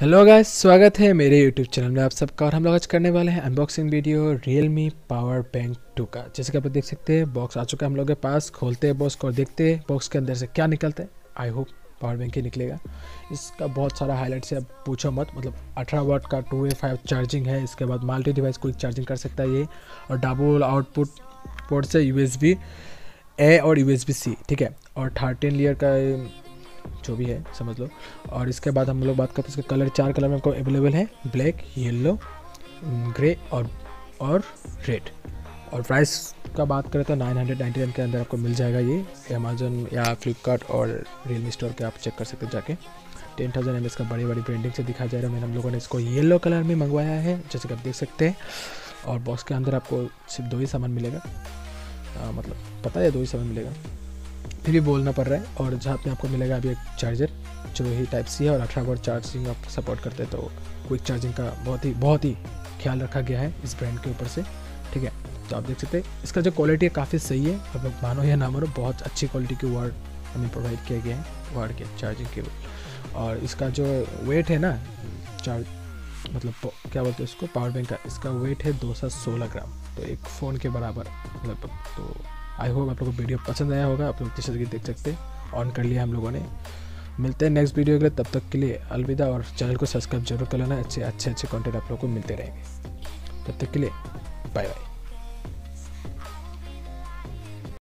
Hello guys, स्वागत है मेरे यूट्यूब चैनल में आप सबका। और हम लोग आज करने वाले हैं unboxing video Realme power bank 2 का। जैसे कि आप देख सकते हैं बॉक्स आ चुका है हम लोग के पास। खोलते हैं बॉक्स को और देखते हैं बॉक्स के अंदर से क्या निकलता है। आई होप पावर बैंक ही निकलेगा। इसका बहुत सारा हाईलाइट्स है, अब पूछो मत। मतलब 18 वाट का 2A5 चार्जिंग है। इसके बाद मल्टी डिवाइस क्विक चार्जिंग कर सकता है ये, और डबल आउटपुट पोर्ट से USB A और USB C, ठीक है। और 13 लेयर का जो भी है समझ लो। और इसके बाद हम लोग बात करते हैं इसके कलर। 4 कलर में आपको अवेलेबल है, ब्लैक, येलो, ग्रे और रेड। और प्राइस का बात करें तो 999 के अंदर आपको मिल जाएगा ये। अमेजोन या फ्लिपकार्ट और रियलमी स्टोर के आप चेक कर सकते हैं जाके। 10,000 mAh का बड़ी बड़ी ब्रांडिंग से दिखाया जा रहा है। मैंने हम लोगों ने इसको येलो कलर में मंगवाया है, जैसे कि आप देख सकते हैं। और बॉक्स के अंदर आपको सिर्फ 2 ही सामान मिलेगा, मतलब पता है 2 ही सामान मिलेगा, फिर भी बोलना पड़ रहा है। और जहाँ पे आपको मिलेगा अभी एक चार्जर जो ही टाइप सी है, और 18 वाट चार्जिंग आप सपोर्ट करते हैं, तो क्विक चार्जिंग का बहुत ही ख्याल रखा गया है इस ब्रांड के ऊपर से, ठीक है। तो आप देख सकते हैं इसका जो क्वालिटी है काफ़ी सही है। आप लोग मानो या ना मानो, बहुत अच्छी क्वालिटी की वार्ड हमें प्रोवाइड किया गया है, वार्ड के चार्जिंग केबल। और इसका जो वेट है ना, मतलब क्या बोलते हैं इसको, पावर बैंक का इसका वेट है 216 ग्राम, तो एक फ़ोन के बराबर लगभग। तो आई होप आप लोगों को वीडियो पसंद आया होगा। आप लोग जैसे कि देख सकते हैं ऑन कर लिया हम लोगों ने। मिलते हैं नेक्स्ट वीडियो के लिए, तब तक के लिए अलविदा। और चैनल को सब्सक्राइब जरूर कर लेना, अच्छे कंटेंट आप लोगों को मिलते रहेंगे। तब तक के लिए बाय बाय।